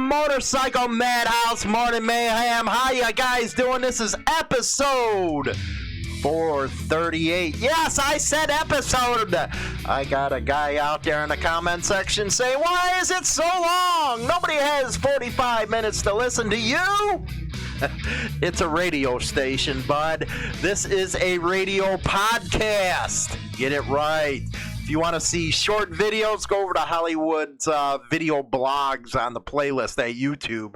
Motorcycle Madhouse Morning Mayhem. How you guys doing? This is episode 438. Yes, I said episode. I got a guy out there in the comment section saying, why is it so long? Nobody has 45 minutes to listen to you. It's a radio station, bud. This is a radio podcast. Get it right. If you want to see short videos, go over to Hollywood's video blogs on the playlist at YouTube.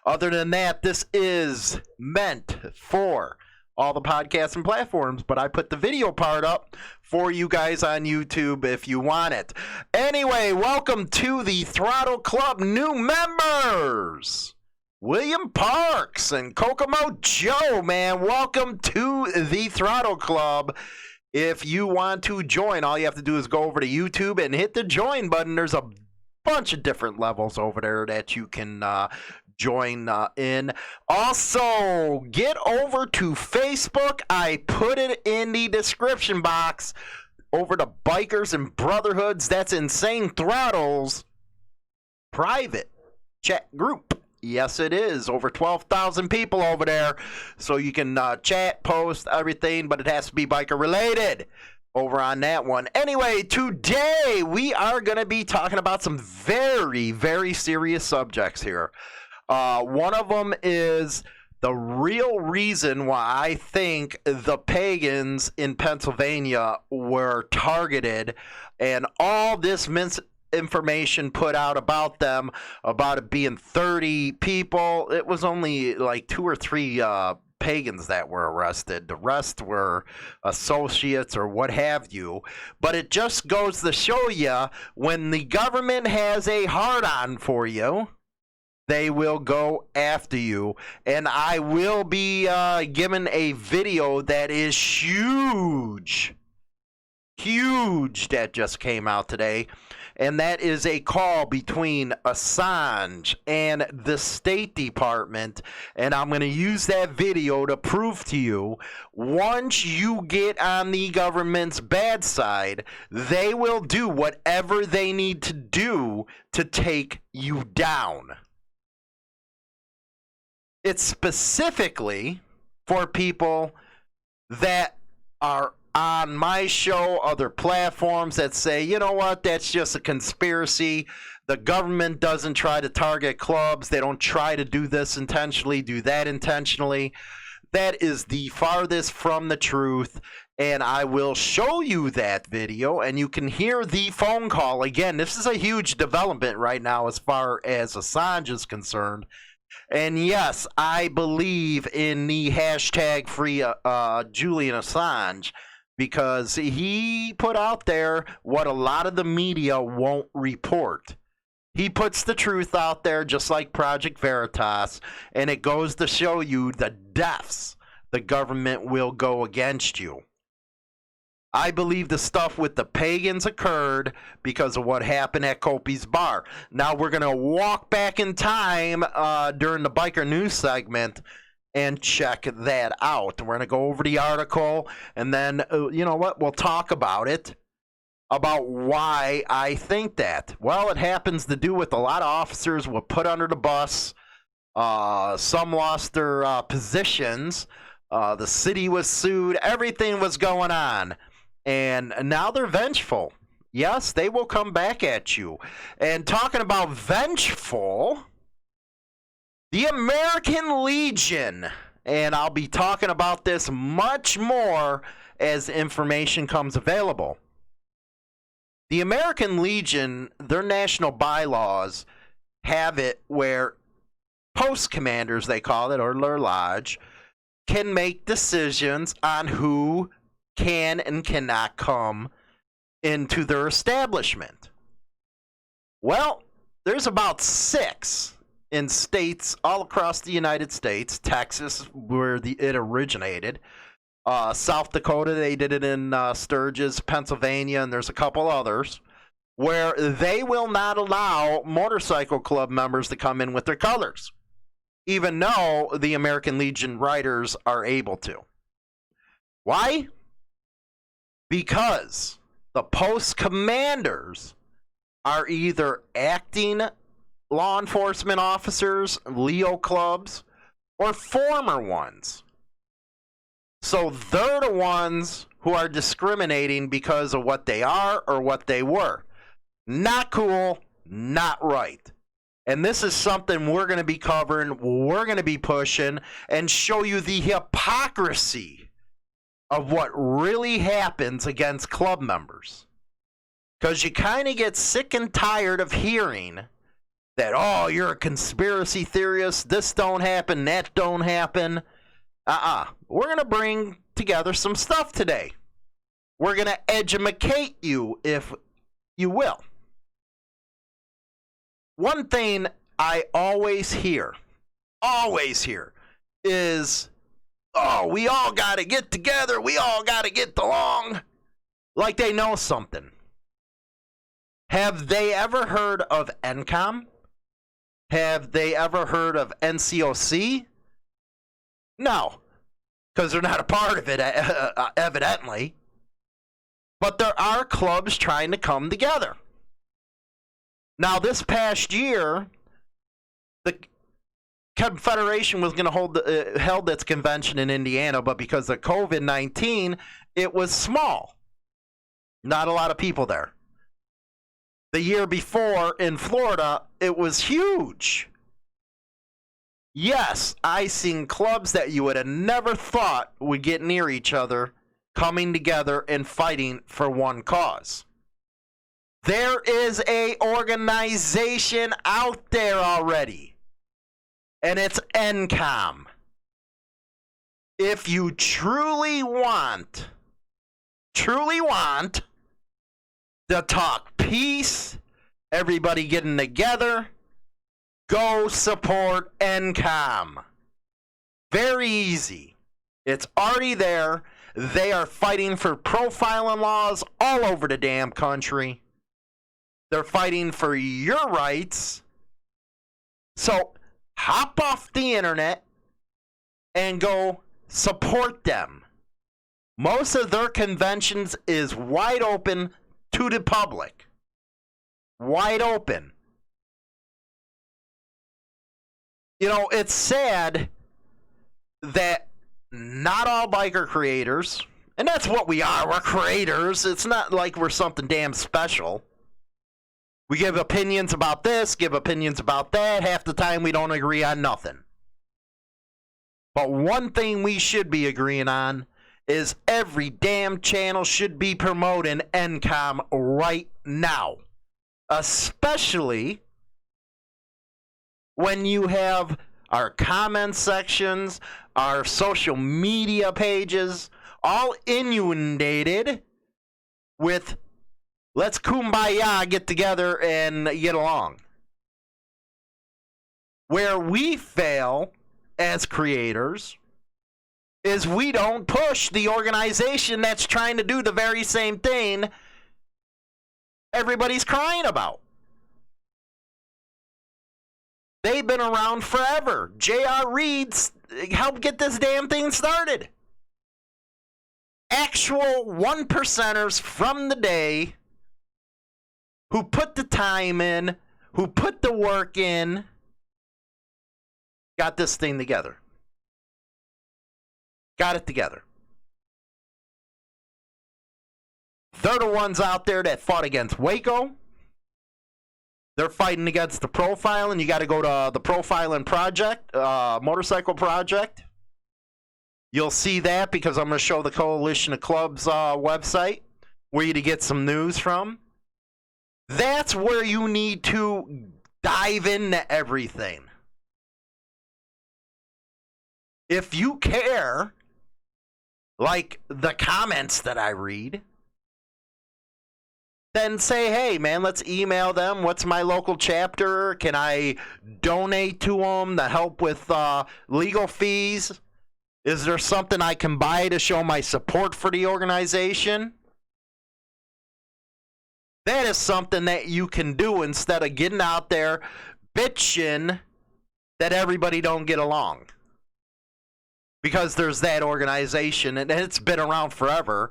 Other than that, this is meant for all the podcasts and platforms, but I put the video part up for you guys on YouTube if you want it. Anyway, welcome to the Throttle Club new members. William Parks and KokomoJoe, man. Welcome to the Throttle Club. If you want to join, all you have to do is go over to YouTube and hit the join button. There's a bunch of different levels over there that you can join in. Also, get over to Facebook. I put it in the description box. Over to Bikers and Brotherhoods. That's Insane Throttle's private chat group. Yes, it is. Over 12,000 people over there. So you can chat, post, everything, but it has to be biker related over on that one. Anyway, today we are going to be talking about some very, very serious subjects here. One of them is the real reason why I think the Pagans in Pennsylvania were targeted and all this information put out about them, about it being 30 people. It was only like 2 or 3 pagans that were arrested. The rest were associates or what have you. But it just goes to show you, when the government has a hard-on for you, they will go after you. And I will be giving a video that is huge that just came out today. And that is a call between Assange and the State Department. And I'm going to use that video to prove to you, once you get on the government's bad side, they will do whatever they need to do to take you down. It's specifically for people that are on my show, other platforms that say, you know what, that's just a conspiracy. The government doesn't try to target clubs. They don't try to do this intentionally, do that intentionally. That is the farthest from the truth. And I will show you that video, and you can hear the phone call. Again, this is a huge development right now as far as Assange is concerned. And yes, I believe in the hashtag free Julian Assange, because he put out there what a lot of the media won't report. He puts the truth out there, just like Project Veritas, and it goes to show you the depths the government will go against you. I believe the stuff with the Pagans occurred because of what happened at Kopi's bar. Now we're going to walk back in time during the Biker News segment and check that out. We're going to go over the article, and then, you know what, we'll talk about it, about why I think that. Well, it happens to do with a lot of officers were put under the bus. Some lost their positions. The city was sued. Everything was going on. And now they're vengeful. Yes, they will come back at you. And talking about vengeful, the American Legion, and I'll be talking about this much more as information comes available. The American Legion, their national bylaws have it where post commanders, they call it, or their lodge, can make decisions on who can and cannot come into their establishment. Well, there's about 6 in states all across the United States. Texas, where it originated. South Dakota, they did it in Sturgis, Pennsylvania, and there's a couple others, where they will not allow motorcycle club members to come in with their colors, even though the American Legion riders are able to. Why? Because the post commanders are either acting law enforcement officers, Leo clubs, or former ones. So they're the ones who are discriminating because of what they are or what they were. Not cool, not right. And this is something we're going to be covering, we're going to be pushing, and show you the hypocrisy of what really happens against club members. Because you kind of get sick and tired of hearing that, oh, you're a conspiracy theorist, this don't happen, that don't happen. We're going to bring together some stuff today. We're going to educate you, if you will. One thing I always hear is, oh, we all got to get together, we all got to get along, like they know something. Have they ever heard of NCOM? Have they ever heard of NCOC? No, because they're not a part of it, evidently. But there are clubs trying to come together. Now, this past year, the Confederation was going to held its convention in Indiana, but because of COVID-19, it was small. Not a lot of people there. The year before, in Florida, it was huge. Yes, I seen clubs that you would have never thought would get near each other, coming together and fighting for one cause. There is a organization out there already, and it's NCOM. If you truly want to talk peace, everybody getting together, go support NCOM. Very easy. It's already there. They are fighting for profiling laws all over the damn country. They're fighting for your rights. So hop off the internet and go support them. Most of their conventions is wide open to the public. Wide open. You know, it's sad that not all biker creators, and that's what we are, we're creators. It's not like we're something damn special. We give opinions about this, give opinions about that. Half the time we don't agree on nothing. But one thing we should be agreeing on is every damn channel should be promoting NCOM right now. Especially when you have our comment sections, our social media pages, all inundated with let's kumbaya, get together and get along. Where we fail as creators is we don't push the organization that's trying to do the very same thing everybody's crying about. They've been around forever. J.R. Reed helped get this damn thing started. Actual one percenters from the day who put the time in, who put the work in, got this thing together. Got it together. They're the ones out there that fought against Waco. They're fighting against the profiling. You got to go to the Profiling Project, Motorcycle Project. You'll see that because I'm going to show the Coalition of Clubs website where you to get some news from. That's where you need to dive into everything. If you care, like the comments that I read, then say, hey, man, let's email them. What's my local chapter? Can I donate to them to help with legal fees? Is there something I can buy to show my support for the organization? That is something that you can do instead of getting out there bitching that everybody don't get along. Because there's that organization, and it's been around forever,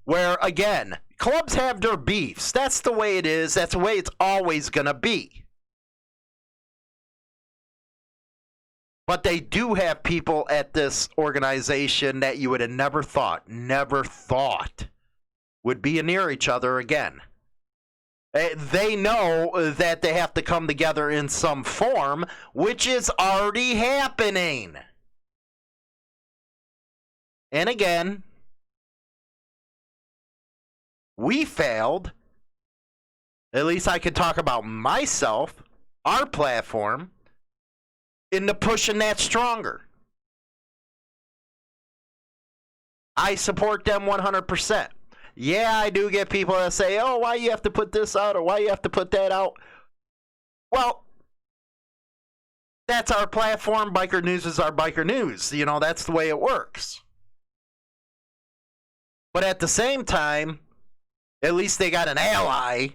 where, again, clubs have their beefs. That's the way it is. That's the way it's always going to be. But they do have people at this organization that you would have never thought would be near each other again. They know that they have to come together in some form, which is already happening. And again, we failed. At least I could talk about myself, our platform, into pushing that stronger. I support them 100%. Yeah, I do get people that say, oh, why you have to put this out or why you have to put that out? Well, that's our platform. Biker News is our Biker News. You know, that's the way it works. But at the same time, at least they got an ally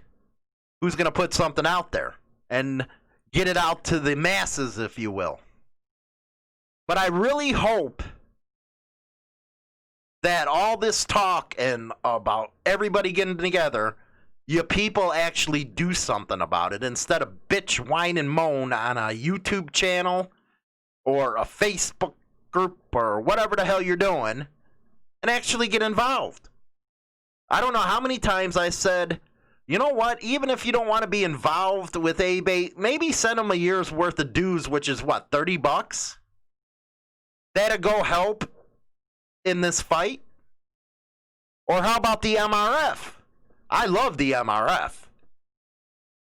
who's going to put something out there and get it out to the masses, if you will. But I really hope that all this talk and about everybody getting together, you people actually do something about it instead of bitch, whine, and moan on a YouTube channel or a Facebook group or whatever the hell you're doing and actually get involved. I don't know how many times I said, you know what, even if you don't want to be involved with ABATE, maybe send them a year's worth of dues, which is what, $30? That'll go help in this fight. Or how about the MRF? I love the MRF.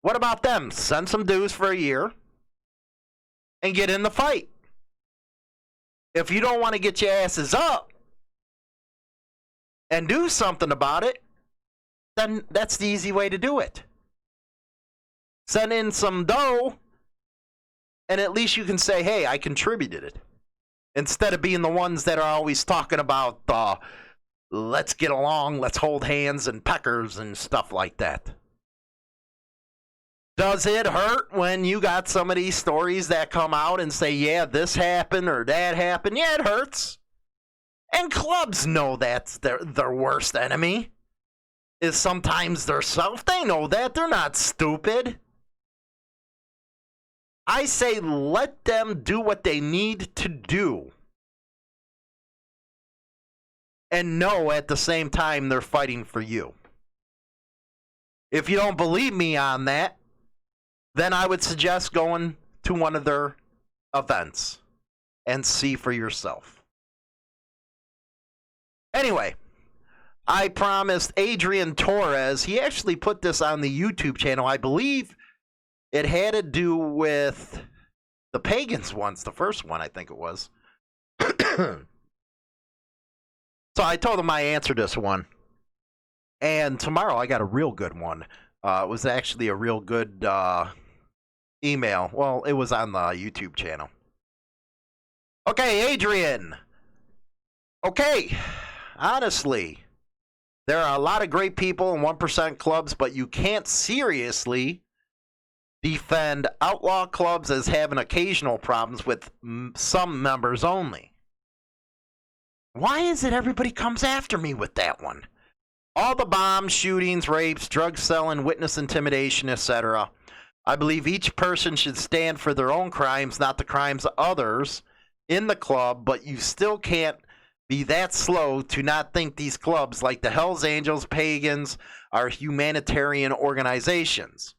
What about them? Send some dues for a year and get in the fight. If you don't want to get your asses up and do something about it, then that's the easy way to do it. Send in some dough, and at least you can say, hey, I contributed it. Instead of being the ones that are always talking about, let's get along, let's hold hands and peckers and stuff like that. Does it hurt when you got some of these stories that come out and say, yeah, this happened or that happened? Yeah, it hurts. And clubs know that's their worst enemy. Is sometimes their self. They know that. They're not stupid. I say let them do what they need to do. And know at the same time they're fighting for you. If you don't believe me on that, then I would suggest going to one of their events and see for yourself. Anyway, I promised Adrian Torres, he actually put this on the YouTube channel. I believe it had to do with the Pagans once, the first one, I think it was. So I told him I answered this one. And tomorrow I got a real good one. It was actually a real good email. Well, it was on the YouTube channel. Okay, Adrian. Okay, honestly, there are a lot of great people in 1% clubs, but you can't seriously defend outlaw clubs as having occasional problems with some members only. Why is it everybody comes after me with that one? All the bombs, shootings, rapes, drug selling, witness intimidation, etc. I believe each person should stand for their own crimes, not the crimes of others in the club, but you still can't be that slow to not think these clubs like the Hells Angels, Pagans, are humanitarian organizations.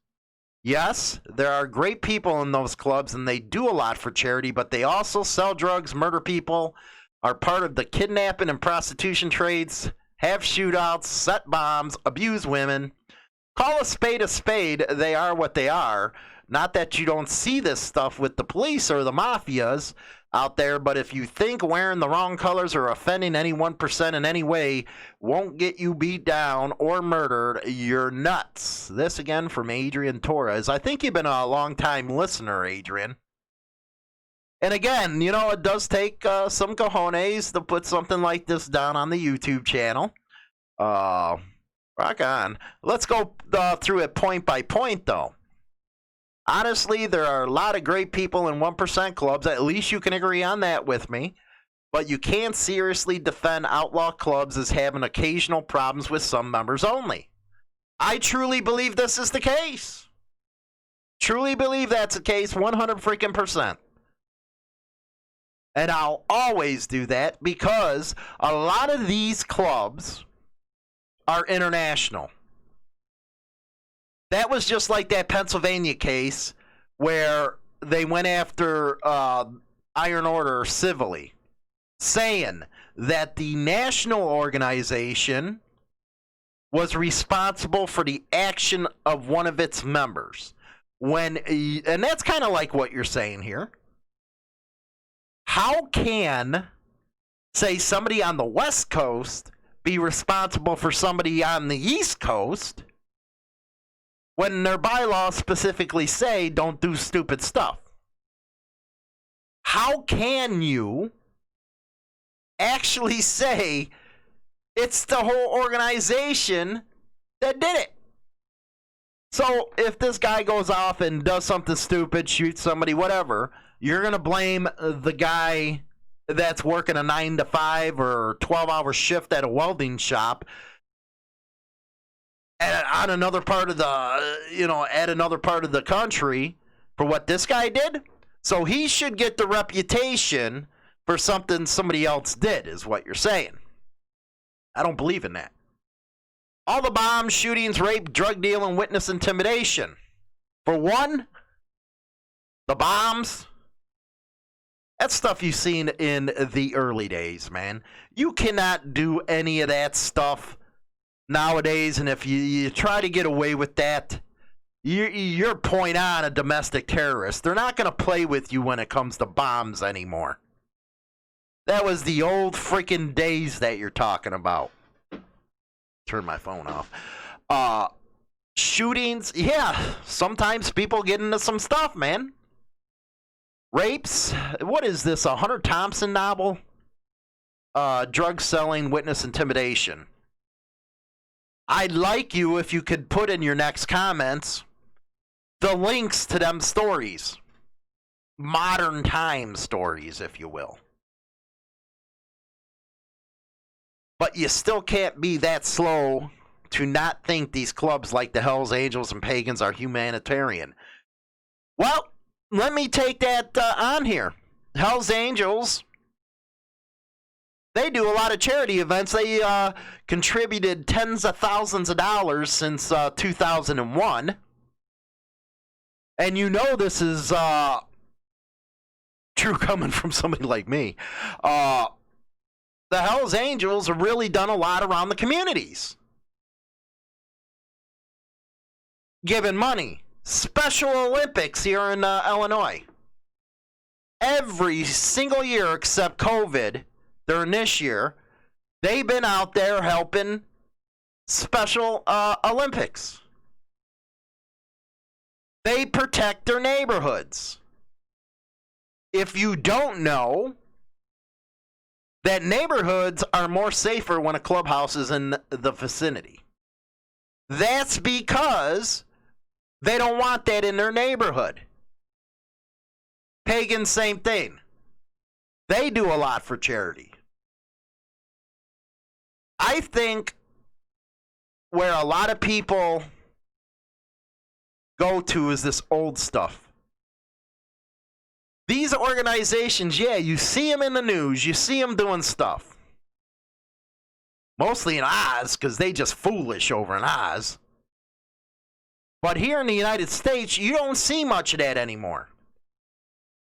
Yes, there are great people in those clubs and they do a lot for charity, but they also sell drugs, murder people, are part of the kidnapping and prostitution trades, have shootouts, set bombs, abuse women. Call a spade, they are what they are. Not that you don't see this stuff with the police or the mafias out there, but if you think wearing the wrong colors or offending any 1% in any way won't get you beat down or murdered, you're nuts. This again from Adrian Torres. I think you've been a long-time listener, Adrian. And again, you know, it does take some cojones to put something like this down on the YouTube channel. Rock on. Let's go through it point by point, though. Honestly, there are a lot of great people in 1% clubs. At least you can agree on that with me. But you can't seriously defend outlaw clubs as having occasional problems with some members only. I truly believe this is the case. Truly believe that's the case 100 freaking %. And I'll always do that because a lot of these clubs are international. That was just like that Pennsylvania case where they went after Iron Order civilly, saying that the national organization was responsible for the action of one of its members. And that's kind of like what you're saying here. How can, say, somebody on the West Coast be responsible for somebody on the East Coast when their bylaws specifically say don't do stupid stuff? How can you actually say it's the whole organization that did it? So if this guy goes off and does something stupid, shoots somebody, whatever, you're going to blame the guy that's working a 9 to 5 or 12-hour shift at a welding shop on another part of the, at another part of the country for what this guy did. So he should get the reputation for something somebody else did, is what you're saying. I don't believe in that. All the bombs, shootings, rape, drug dealing, witness intimidation. For one, the bombs, that's stuff you've seen in the early days, man. You cannot do any of that stuff nowadays, and if you try to get away with that, you're point on a domestic terrorist. They're not going to play with you when it comes to bombs anymore. That was the old freaking days that you're talking about. Turn my phone off. Shootings, yeah, sometimes people get into some stuff, man. Rapes, what is this, a Hunter Thompson novel? Drug selling, witness intimidation. I'd like you if you could put in your next comments the links to them stories. Modern time stories, if you will. But you still can't be that slow to not think these clubs like the Hells Angels and Pagans are humanitarian. Well, let me take that on here. Hells Angels, they do a lot of charity events. They contributed tens of thousands of dollars since 2001. And you know this is true coming from somebody like me. The Hells Angels have really done a lot around the communities. Giving money. Special Olympics here in Illinois. Every single year except COVID, during this year, they've been out there helping Special Olympics. They protect their neighborhoods. If you don't know, that neighborhoods are more safer when a clubhouse is in the vicinity. That's because they don't want that in their neighborhood. Pagan, same thing. They do a lot for charity. I think where a lot of people go to is this old stuff. These organizations, yeah, you see them in the news. You see them doing stuff. Mostly in Oz, because they just foolish over in Oz. But here in the United States, you don't see much of that anymore.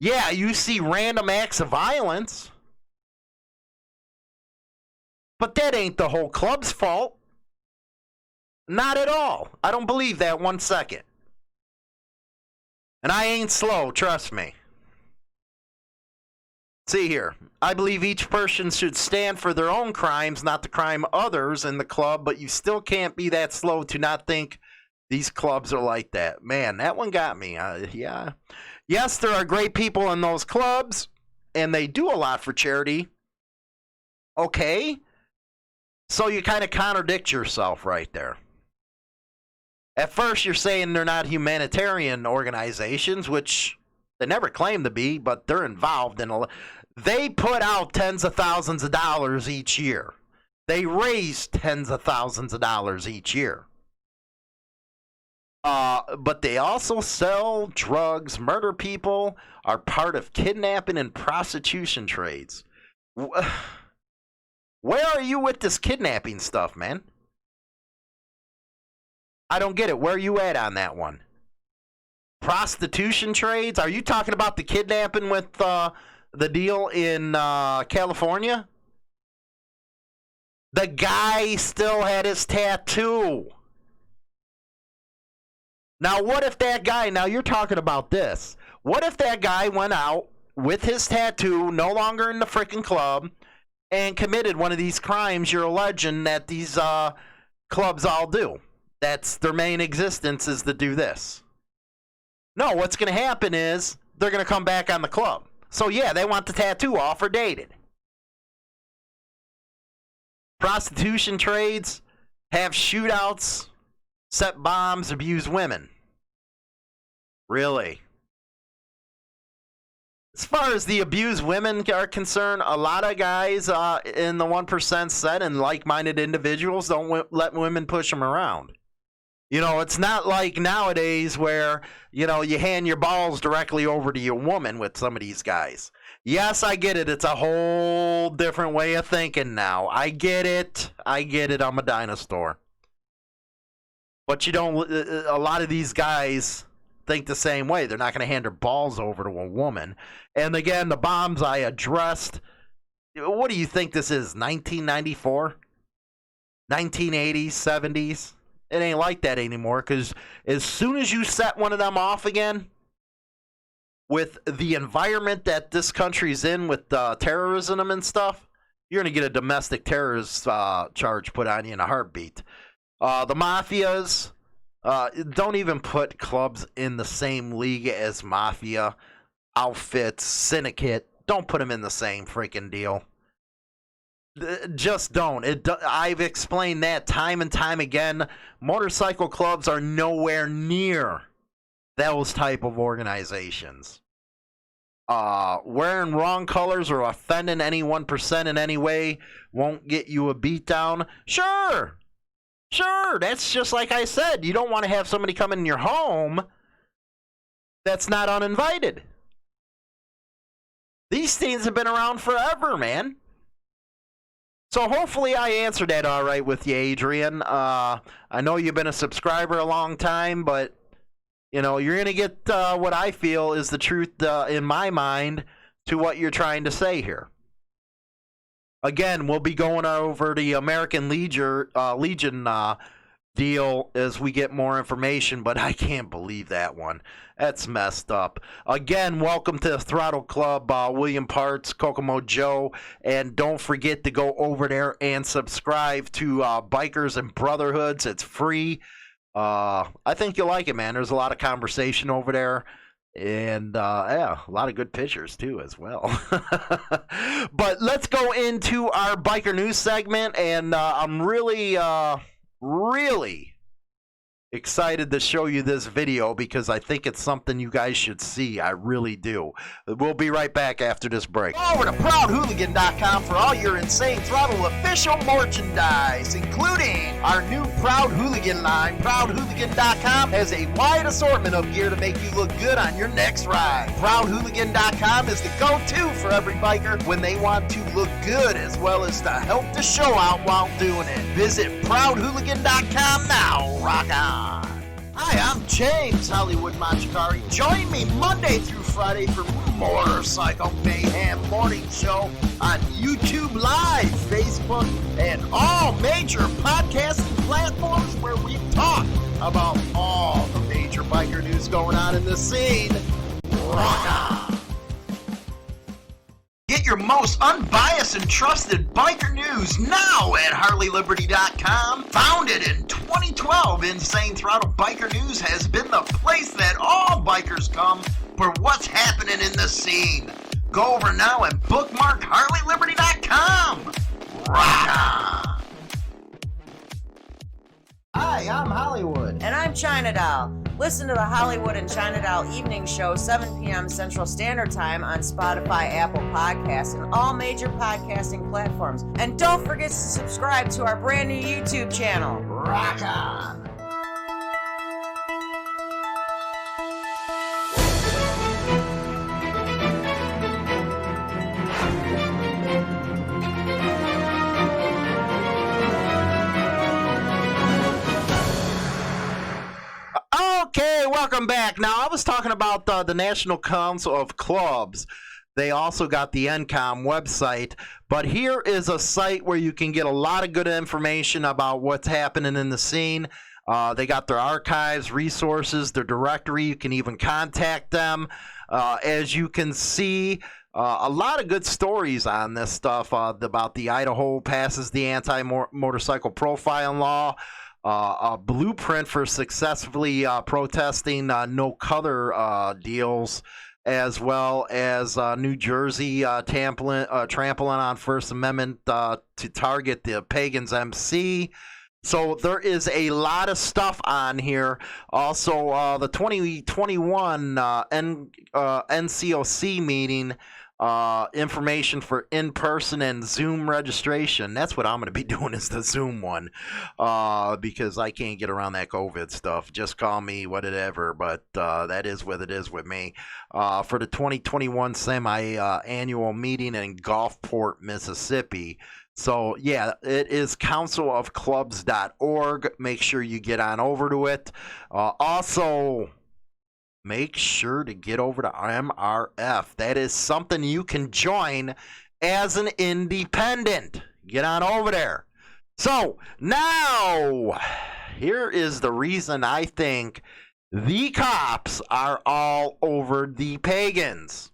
Yeah, you see random acts of violence. But that ain't the whole club's fault. Not at all. I don't believe that 1 second. And I ain't slow, trust me. See here, I believe each person should stand for their own crimes, not the crime of others in the club, but you still can't be that slow to not think these clubs are like that. Man, that one got me. Yeah. Yes, there are great people in those clubs, and they do a lot for charity. Okay. So you kind of contradict yourself right there. At first, you're saying they're not humanitarian organizations, which they never claim to be, but they're involved in they put out tens of thousands of dollars each year. They raise tens of thousands of dollars each year. But they also sell drugs, murder people, are part of kidnapping and prostitution trades. Where are you with this kidnapping stuff, man? I don't get it. Where are you at on that one? Prostitution trades? Are you talking about the kidnapping with the deal in California? The guy still had his tattoo. Now, what if that guy, now you're talking about this. What if that guy went out with his tattoo, no longer in the freaking club, and committed one of these crimes you're alleging that these clubs all do? That's their main existence, is to do this. No, what's going to happen is they're going to come back on the club. So, yeah, they want the tattoo off or dated. Prostitution trades, have shootouts, set bombs, abuse women. Really? As far as the abused women are concerned, a lot of guys in the 1% set and like-minded individuals don't let women push them around. You know, it's not like nowadays where, you know, you hand your balls directly over to your woman with some of these guys. Yes, I get it. It's a whole different way of thinking now. I get it. I'm a dinosaur. But you don't, a lot of these guys think the same way. They're not going to hand their balls over to a woman. And again, the bombs I addressed, what do you think this is, 1994? 1980s, 70s? It ain't like that anymore, because as soon as you set one of them off again, with the environment that this country's in with terrorism and stuff, you're going to get a domestic terrorist charge put on you in a heartbeat. The mafias, don't even put clubs in the same league as mafia, outfits, syndicate. Don't put them in the same freaking deal. Just don't. I've explained that time and time again. Motorcycle clubs are nowhere near those type of organizations. Wearing wrong colors or offending any 1% in any way won't get you a beatdown. Sure, that's just like I said. You don't want to have somebody come in your home that's not uninvited. These things have been around forever, man. So hopefully I answered that all right with you, Adrian. I know you've been a subscriber a long time, but you know, you're going to get what I feel is the truth in my mind to what you're trying to say here. Again, we'll be going over the American Legion deal as we get more information, but I can't believe that one. That's messed up. Again, welcome to the Throttle Club, William Parts, KokomoJoe, and don't forget to go over there and subscribe to Bikers and Brotherhoods. It's free. I think you'll like it, man. There's a lot of conversation over there. And, yeah, a lot of good pictures, too, as well. But let's go into our biker news segment. And I'm really excited to show you this video because I think it's something you guys should see. I really do. We'll be right back after this break. Go over to ProudHooligan.com for all your Insane Throttle official merchandise, including our new Proud Hooligan line. ProudHooligan.com has a wide assortment of gear to make you look good on your next ride. ProudHooligan.com is the go-to for every biker when they want to look good as well as to help the show out while doing it. Visit ProudHooligan.com now. Rock on. Hi, I'm James Hollywood Machikari. Join me Monday through Friday for Motorcycle Mayhem Morning Show on YouTube Live, Facebook, and all major podcasting platforms where we talk about all the major biker news going on in the scene. Rock on! Get your most unbiased and trusted biker news now at HarleyLiberty.com. Founded in 2012, Insane Throttle Biker News has been the place that all bikers come for what's happening in the scene. Go over now and bookmark HarleyLiberty.com. Rock on! Hi, I'm Hollywood. And I'm China Doll. Listen to the Hollywood and China Doll Evening Show, 7 p.m. Central Standard Time on Spotify, Apple Podcasts, and all major podcasting platforms. And don't forget to subscribe to our brand new YouTube channel. Rock on! welcome back. Now, I was talking about the National Council of Clubs. They also got the NCOM website, but here is a site where you can get a lot of good information about what's happening in the scene. They got their archives, resources, their directory. You can even contact them. As you can see, a lot of good stories on this stuff about the Idaho passes the anti-motorcycle profiling law, a blueprint for successfully protesting no color deals, as well as New Jersey trampling on First Amendment to target the Pagans MC. So there is a lot of stuff on here. Also, the 2021 NCOC meeting, information for in-person and Zoom registration. That's what I'm going to be doing, is the Zoom one, because I can't get around that COVID stuff. Just call me whatever, but that is what it is with me. For the 2021 semi-annual meeting in Gulfport, Mississippi. So, yeah, it is councilofclubs.org. Make sure you get on over to it. Also, make sure to get over to MRF. That is something you can join as an independent. Get on over there. So, now, here is the reason I think the cops are all over the Pagans.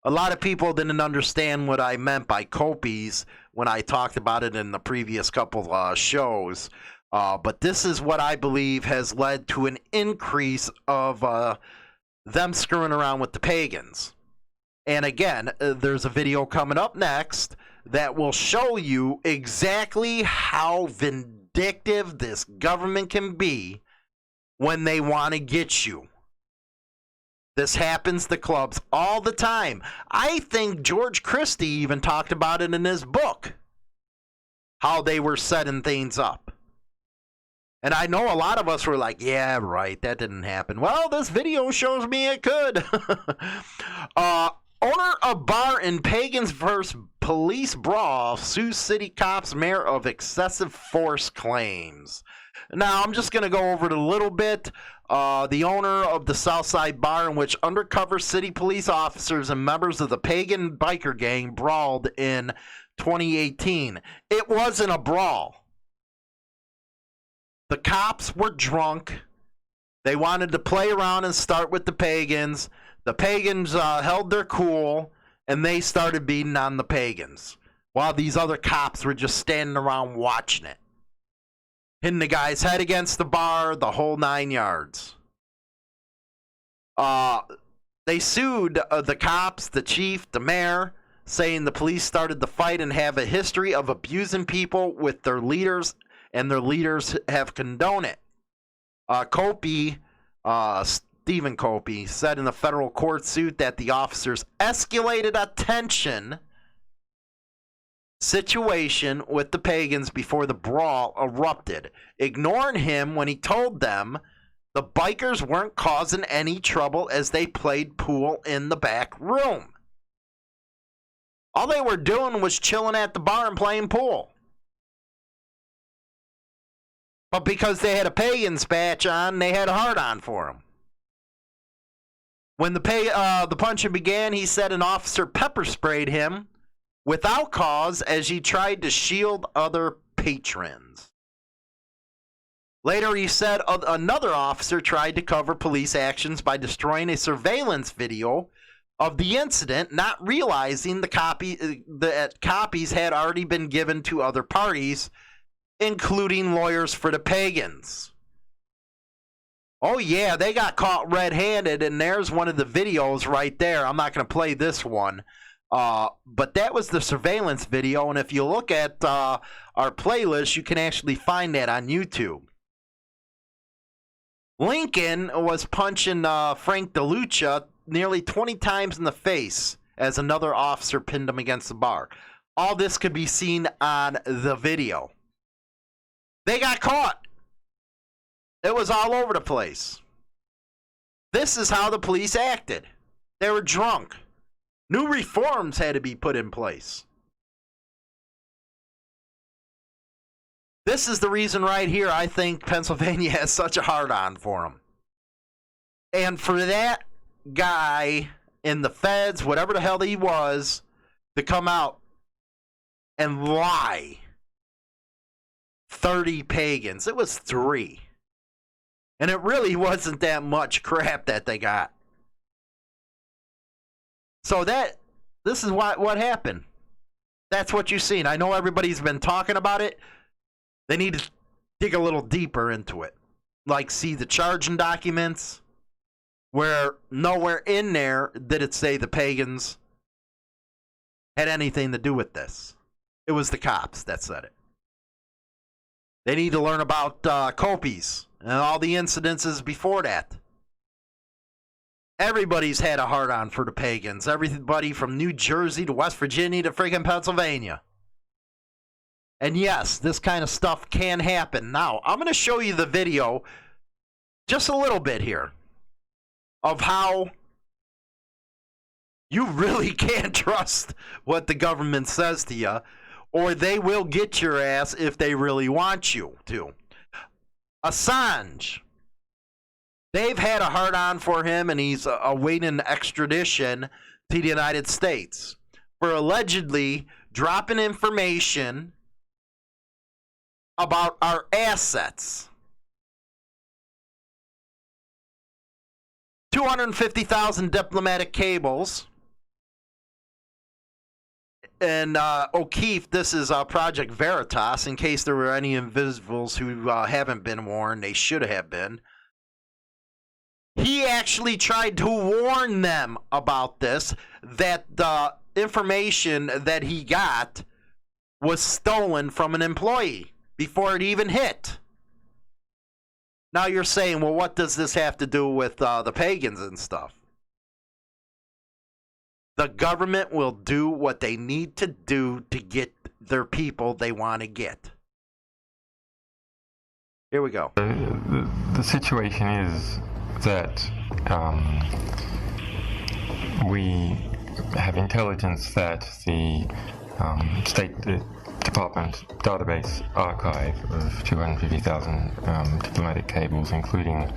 A lot of people didn't understand what I meant by copies when I talked about it in the previous couple shows. But this is what I believe has led to an increase of them screwing around with the Pagans. And again, there's a video coming up next that will show you exactly how vindictive this government can be when they want to get you. This happens to clubs all the time. I think George Christie even talked about it in his book, how they were setting things up. And I know a lot of us were like, yeah, right, that didn't happen. Well, this video shows me it could. Owner of bar in Pagans vs. Police brawl sues city cops mayor of excessive force claims. Now, I'm just going to go over it a little bit. The owner of the Southside bar in which undercover city police officers and members of the Pagan biker gang brawled in 2018. It wasn't a brawl. The cops were drunk. They wanted to play around and start with the Pagans. The Pagans held their cool, and they started beating on the Pagans, while these other cops were just standing around watching it. Hitting the guy's head against the bar, the whole 9 yards. They sued the cops, the chief, the mayor, saying the police started the fight and have a history of abusing people with their leaders, and their leaders have condoned it. Stephen Copey, said in the federal court suit that the officers escalated a tension situation with the Pagans before the brawl erupted, ignoring him when he told them the bikers weren't causing any trouble as they played pool in the back room. All they were doing was chilling at the bar and playing pool. But because they had a Pagans patch on, they had a hard on for him. When the punching began, he said an officer pepper sprayed him without cause as he tried to shield other patrons. Later, he said another officer tried to cover police actions by destroying a surveillance video of the incident, not realizing that copies had already been given to other parties, including lawyers for the Pagans. Oh yeah, they got caught red-handed, and there's one of the videos right there. I'm not going to play this one. But that was the surveillance video, and if you look at our playlist, you can actually find that on YouTube. Lincoln was punching Frank DeLucia nearly 20 times in the face as another officer pinned him against the bar. All this could be seen on the video. They got caught. It was all over the place. This is how the police acted. They were drunk. New reforms had to be put in place. This is the reason right here I think Pennsylvania has such a hard-on for them. And for that guy in the feds, whatever the hell he was, to come out and lie. 30 pagans. It was 3. And it really wasn't that much crap that they got. So this is what happened. That's what you've seen. I know everybody's been talking about it. They need to dig a little deeper into it. Like, see the charging documents, where nowhere in there did it say the pagans had anything to do with this. It was the cops that said it. They need to learn about Copies and all the incidences before that. Everybody's had a hard-on for the pagans. Everybody from New Jersey to West Virginia to friggin' Pennsylvania. And yes, this kind of stuff can happen. Now, I'm going to show you the video just a little bit here of how you really can't trust what the government says to you, or they will get your ass if they really want you to. Assange. They've had a hard-on for him, and he's awaiting extradition to the United States for allegedly dropping information about our assets. 250,000 diplomatic cables. And O'Keefe, this is Project Veritas, in case there were any invisibles who haven't been warned. They should have been. He actually tried to warn them about this, that the information that he got was stolen from an employee before it even hit. Now you're saying, well, what does this have to do with the pagans and stuff? The government will do what they need to do to get their people they want to get. Here we go. The situation is that we have intelligence that the State Department database archive of 250,000 diplomatic cables, including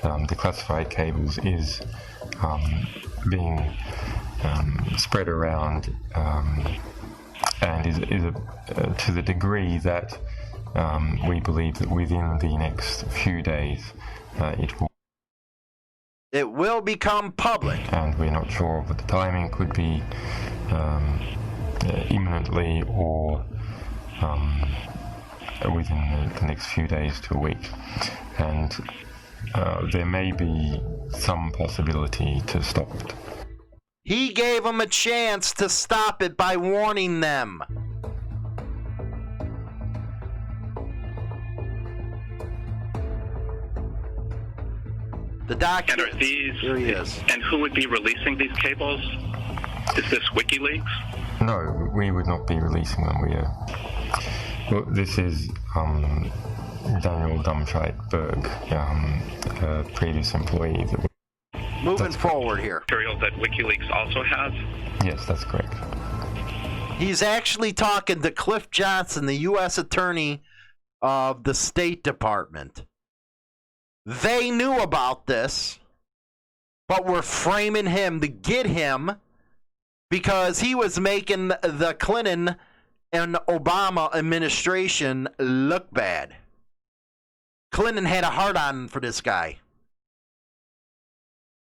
declassified cables, is being spread around, and is to the degree that we believe that within the next few days it will become public. And we're not sure of what the timing could be, imminently or within the next few days to a week. And there may be some possibility to stop it. He gave them a chance to stop it by warning them. The documents. And are these? Here he is. And who would be releasing these cables? Is this WikiLeaks? No, we would not be releasing them. Well, this is Daniel Dumscheid-Berg, a previous employee. Moving forward here. Material that WikiLeaks also has? Yes, that's correct. He's actually talking to Cliff Johnson, the U.S. Attorney of the State Department. They knew about this, but were framing him to get him because he was making the Clinton and Obama administration look bad. Clinton had a hard-on for this guy.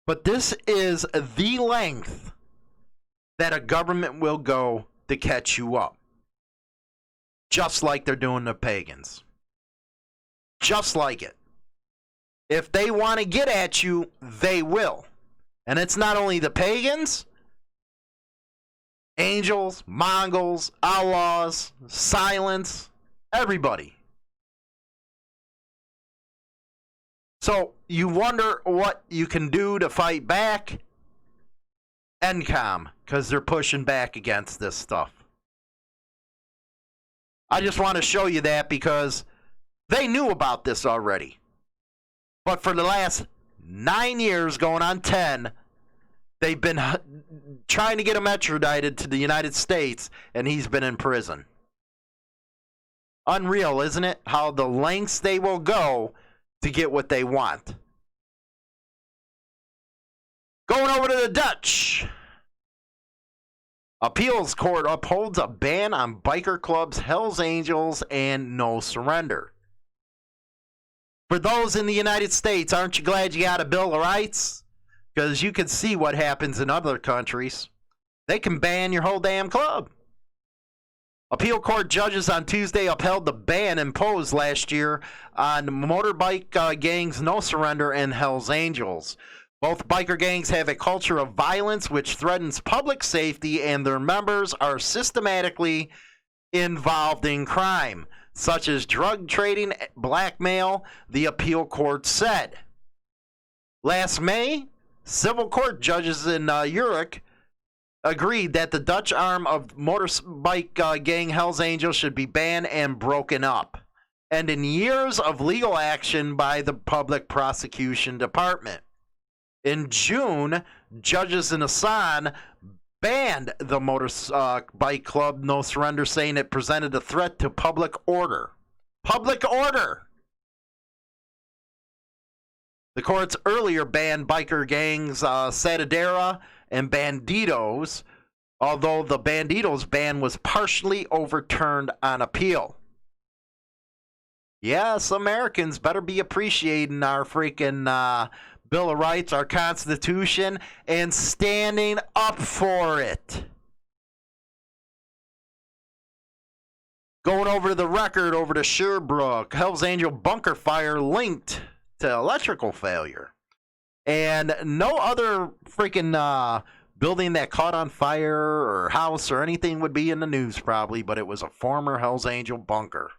But this is the length that a government will go to catch you up. Just like they're doing the pagans. Just like it. If they want to get at you, they will. And it's not only the pagans, angels, Mongols, outlaws, silence, everybody. So you wonder what you can do to fight back? NCOM, because they're pushing back against this stuff. I just want to show you that because they knew about this already. But for the last 9 years, going on 10, they've been trying to get him extradited to the United States, and he's been in prison. Unreal, isn't it? How the lengths they will go to get what they want. Going over to the Dutch. Appeals court upholds a ban on biker clubs, Hells Angels, and no surrender. For those in the United States, aren't you glad you got a Bill of Rights? Because you can see what happens in other countries. They can ban your whole damn club. Appeal court judges on Tuesday upheld the ban imposed last year on motorbike gangs No Surrender and Hells Angels. Both biker gangs have a culture of violence which threatens public safety, and their members are systematically involved in crime, such as drug trading, blackmail, the appeal court said. Last May, civil court judges in Zurich agreed that the Dutch arm of motorbike gang Hells Angels should be banned and broken up, and in years of legal action by the Public Prosecution Department. In June, judges in Asan banned the motorbike club No Surrender, saying it presented a threat to public order. Public order! The courts earlier banned biker gangs Satadera and Bandidos, although the Bandidos ban was partially overturned on appeal. Yes, Americans better be appreciating our freaking Bill of Rights, our Constitution, and standing up for it. Going over to the record, over to Sherbrooke, Hells Angel bunker fire linked to electrical failure. And no other freaking building that caught on fire or house or anything would be in the news probably, but it was a former Hells Angel bunker.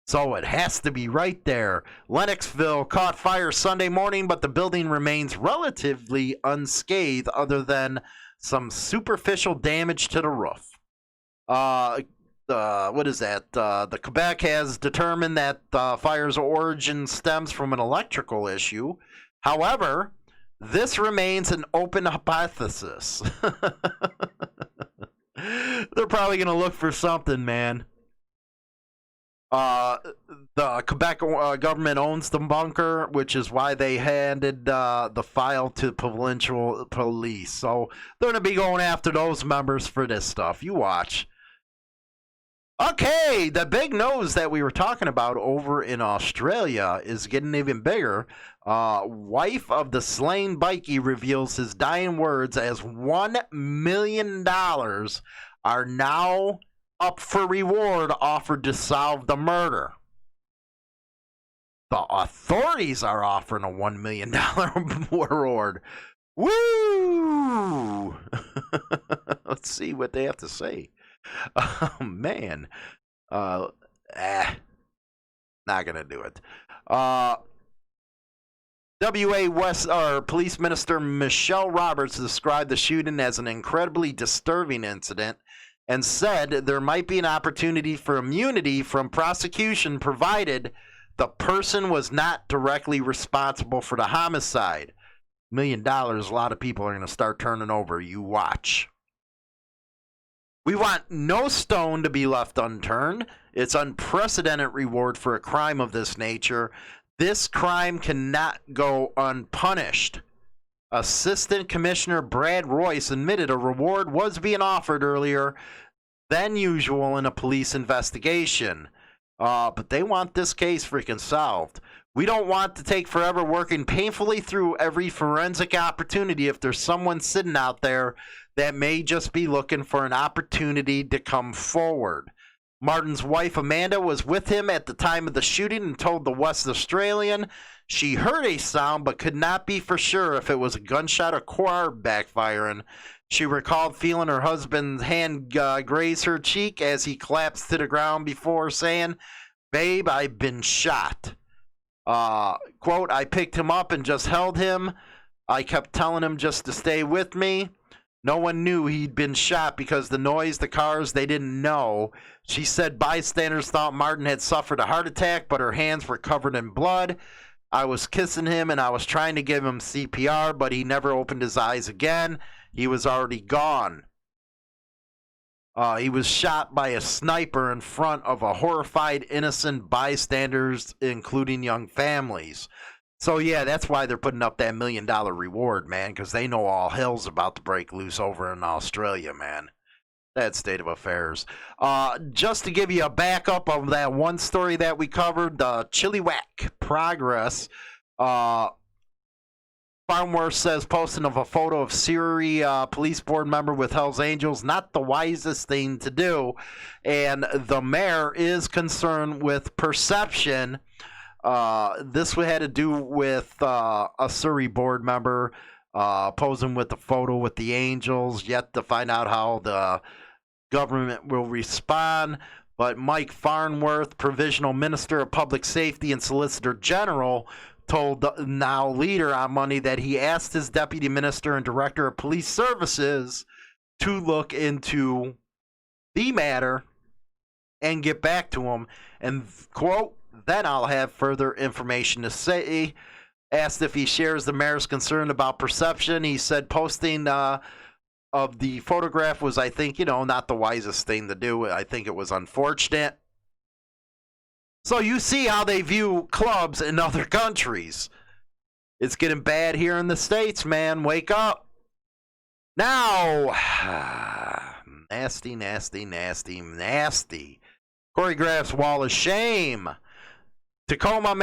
So it has to be right there. Lennoxville caught fire Sunday morning, but the building remains relatively unscathed other than some superficial damage to the roof. What is that? The Quebec has determined that the fire's origin stems from an electrical issue. However, this remains an open hypothesis. They're probably going to look for something, man. The Quebec government owns the bunker, which is why they handed the file to provincial police. So they're going to be going after those members for this stuff. You watch. Okay, the big nose that we were talking about over in Australia is getting even bigger. Wife of the slain bikie reveals his dying words as $1 million are now up for reward offered to solve the murder. The authorities are offering a $1 million reward. Woo! Let's see what they have to say. Oh, man. Not gonna do it. WA West Police Minister Michelle Roberts described the shooting as an incredibly disturbing incident and said there might be an opportunity for immunity from prosecution provided the person was not directly responsible for the homicide. $1 million, a lot of people are going to start turning over. You watch. We want no stone to be left unturned. It's unprecedented reward for a crime of this nature. This crime cannot go unpunished. Assistant Commissioner Brad Royce admitted a reward was being offered earlier than usual in a police investigation. But they want this case freaking solved. We don't want to take forever working painfully through every forensic opportunity if there's someone sitting out there that may just be looking for an opportunity to come forward. Martin's wife Amanda was with him at the time of the shooting and told the West Australian she heard a sound but could not be for sure if it was a gunshot or car backfiring. She recalled feeling her husband's hand graze her cheek as he collapsed to the ground before saying, "Babe, I've been shot." Quote, "I picked him up and just held him. I kept telling him just to stay with me. No one knew he'd been shot because the noise, the cars, they didn't know." She said bystanders thought Martin had suffered a heart attack, but her hands were covered in blood. "I was kissing him and I was trying to give him CPR, but he never opened his eyes again. He was already gone." He was shot by a sniper in front of a horrified innocent bystanders, including young families. So, yeah, that's why they're putting up that $1 million reward, man, because they know all hell's about to break loose over in Australia, man. That state of affairs. Just to give you a backup of that one story that we covered, the Chilliwack progress. Farmworth says posting of a photo of Surrey police board member with Hells Angels, not the wisest thing to do. And the mayor is concerned with perception. This had to do with a Surrey board member posing with the photo with the Angels, yet to find out how the government will respond. But Mike Farnworth, Provisional Minister of Public Safety and Solicitor General, told the Now Leader on Monday that he asked his Deputy Minister and Director of Police Services to look into the matter and get back to him. And, quote, then I'll have further information to say. Asked if he shares the mayor's concern about perception, he said posting of the photograph was, I think, not the wisest thing to do. I think it was unfortunate. So you see how they view clubs in other countries. It's getting bad here in the States, man. Wake up. Now, nasty, nasty, nasty, nasty. Choreographs wall of shame. Tacoma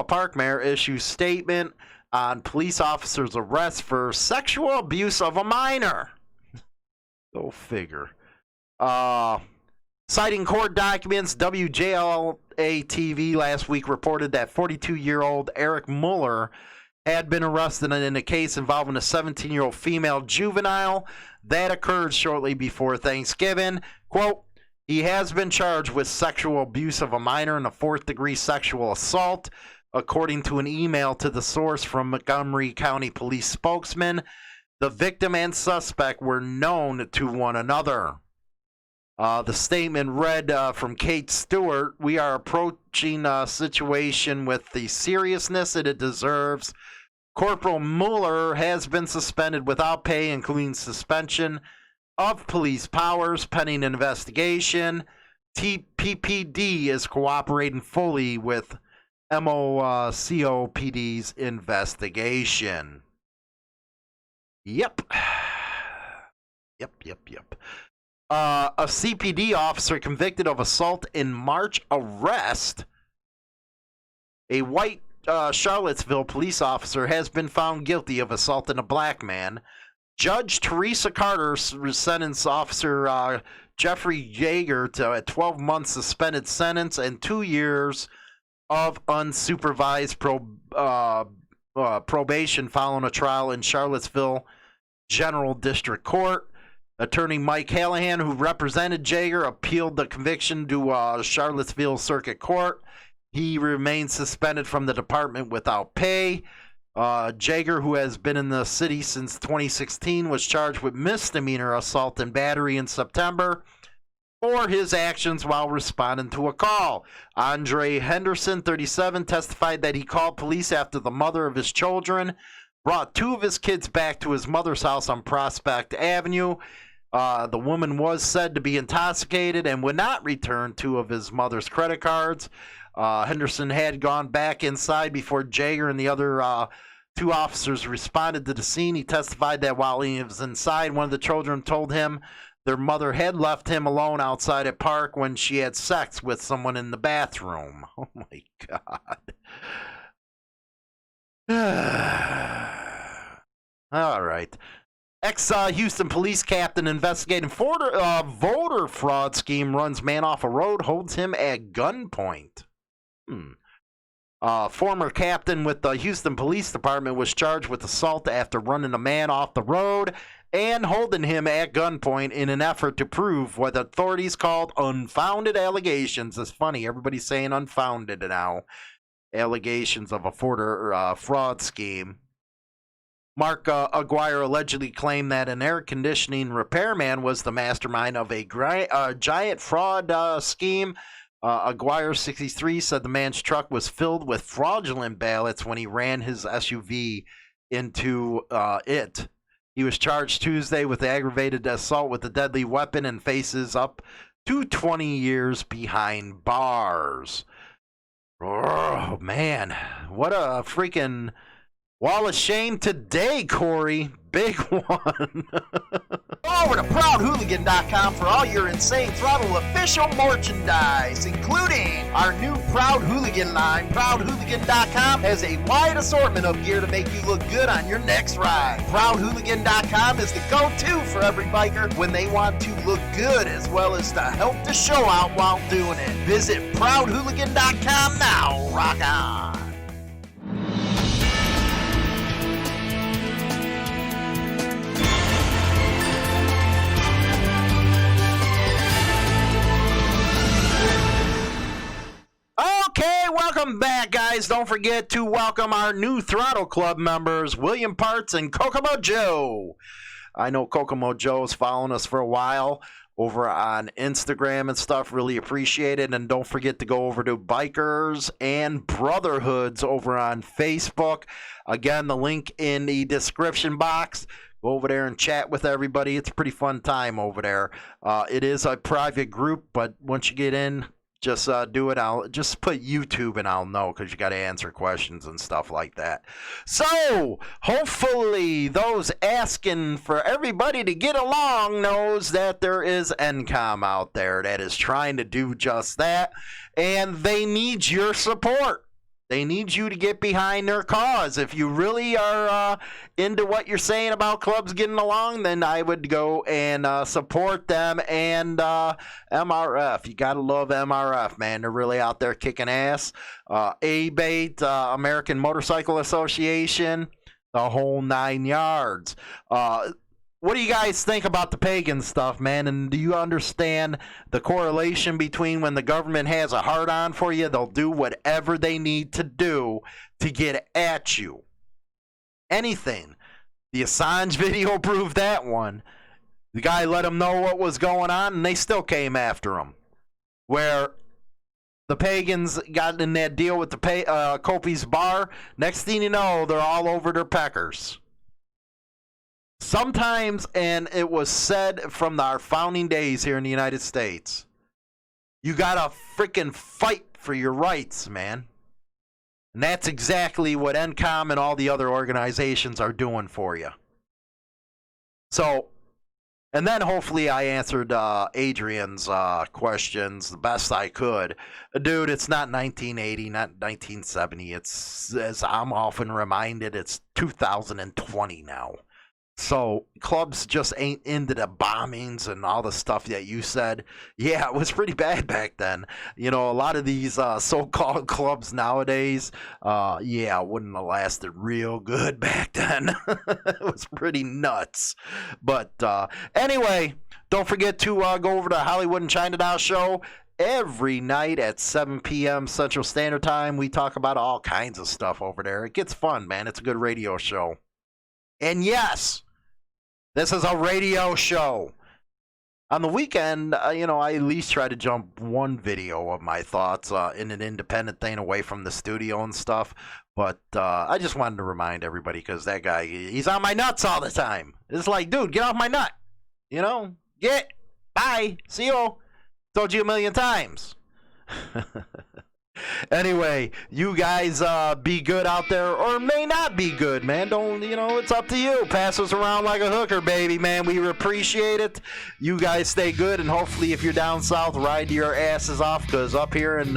Park Mayor issues statement on police officer's arrest for sexual abuse of a minor. Go figure. Citing court documents, WJLA-TV last week reported that 42-year-old Eric Mueller had been arrested in a case involving a 17-year-old female juvenile. That occurred shortly before Thanksgiving. Quote, he has been charged with sexual abuse of a minor and a fourth-degree sexual assault, according to an email to the source from Montgomery County Police spokesman. The victim and suspect were known to one another. The statement read from Kate Stewart, we are approaching a situation with the seriousness that it deserves. Corporal Mueller has been suspended without pay, including suspension of police powers pending investigation. TPPD is cooperating fully with MOCOPD's investigation. Yep. A CPD officer convicted of assault in March arrest. A white Charlottesville police officer has been found guilty of assaulting a black man. Judge Teresa Carter sentenced Officer Jeffrey Yeager to a 12-month suspended sentence and 2 years of unsupervised probation following a trial in Charlottesville General District Court. Attorney Mike Hallahan, who represented Jaeger, appealed the conviction to Charlottesville Circuit Court. He remains suspended from the department without pay. Jaeger, who has been in the city since 2016, was charged with misdemeanor assault and battery in September for his actions while responding to a call. Andre Henderson, 37, testified that he called police after the mother of his children brought two of his kids back to his mother's house on Prospect Avenue. The woman was said to be intoxicated and would not return two of his mother's credit cards. Henderson had gone back inside before Jaeger and the other two officers responded to the scene. He testified that while he was inside, one of the children told him their mother had left him alone outside at park when she had sex with someone in the bathroom. Oh my God. All right. Ex-Houston police captain investigating voter fraud scheme runs man off a road, holds him at gunpoint. Former captain with the Houston Police Department was charged with assault after running a man off the road and holding him at gunpoint in an effort to prove what authorities called unfounded allegations. It's funny, everybody's saying unfounded now. Allegations of a voter fraud scheme. Mark Aguirre allegedly claimed that an air conditioning repairman was the mastermind of a giant fraud scheme. Aguirre, 63, said the man's truck was filled with fraudulent ballots when he ran his SUV into it. He was charged Tuesday with aggravated assault with a deadly weapon and faces up to 20 years behind bars. Oh, man. What a freaking wall of shame today, Corey. Big one. Over to ProudHooligan.com for all your Insane Throttle official merchandise, including our new Proud Hooligan line. ProudHooligan.com has a wide assortment of gear to make you look good on your next ride. ProudHooligan.com is the go-to for every biker when they want to look good as well as to help the show out while doing it. Visit ProudHooligan.com now. Rock on. Okay, welcome back, guys. Don't forget to welcome our new Throttle Club members, William Parts and KokomoJoe. I know KokomoJoe's following us for a while over on Instagram and stuff. Really appreciate it. And don't forget to go over to Bikers and Brotherhoods over on Facebook. Again, the link in the description box. Go over there and chat with everybody. It's a pretty fun time over there. It is a private group, but once you get in, just do it. I'll just put YouTube and I'll know, because you got to answer questions and stuff like that. So hopefully those asking for everybody to get along knows that there is NCOM out there that is trying to do just that, and they need your support. They need you to get behind their cause. If you really are into what you're saying about clubs getting along, then I would go and support them. And MRF, you got to love MRF, man. They're really out there kicking ass. ABATE, American Motorcycle Association, the whole 9 yards. What do you guys think about the Pagan stuff, man? And do you understand the correlation between when the government has a hard-on for you, they'll do whatever they need to do to get at you? Anything. The Assange video proved that one. The guy let them know what was going on, and they still came after him. Where the Pagans got in that deal with the Kopi's bar, next thing you know, they're all over their peckers. Sometimes, and it was said from our founding days here in the United States, you gotta freaking fight for your rights, man. And that's exactly what NCOM and all the other organizations are doing for you. So, and then hopefully I answered Adrian's questions the best I could. Dude, it's not 1980, not 1970. It's, as I'm often reminded, it's 2020 now. So clubs just ain't into the bombings and all the stuff that you said. Yeah, it was pretty bad back then. You know, a lot of these so-called clubs nowadays, yeah, wouldn't have lasted real good back then. It was pretty nuts. But anyway, don't forget to go over to Hollywood and Chinatown show. Every night at 7 p.m. Central Standard Time, we talk about all kinds of stuff over there. It gets fun, man. It's a good radio show. And yes, this is a radio show. On the weekend, you know, I at least try to jump one video of my thoughts in an independent thing away from the studio and stuff. But I just wanted to remind everybody, because that guy, he's on my nuts all the time. It's like, dude, get off my nut. You know, bye, see you. Told you a million times. Anyway, you guys be good out there, or may not be good, man. Don't, you know, it's up to you. Pass us around like a hooker, baby, man. We appreciate it. You guys stay good, and hopefully if you're down south, ride your asses off, because up here in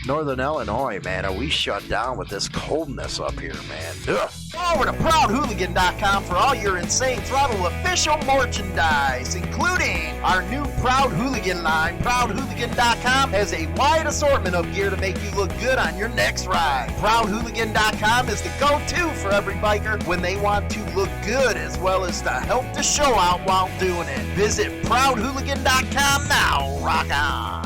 northern Illinois, man, we shut down with this coldness up here, man. Ugh. Over to ProudHooligan.com for all your Insane Throttle official merchandise, including our new Proud Hooligan line. ProudHooligan.com has a wide assortment of gear to make you look good on your next ride. ProudHooligan.com is the go-to for every biker when they want to look good as well as to help the show out while doing it. Visit ProudHooligan.com now. Rock on.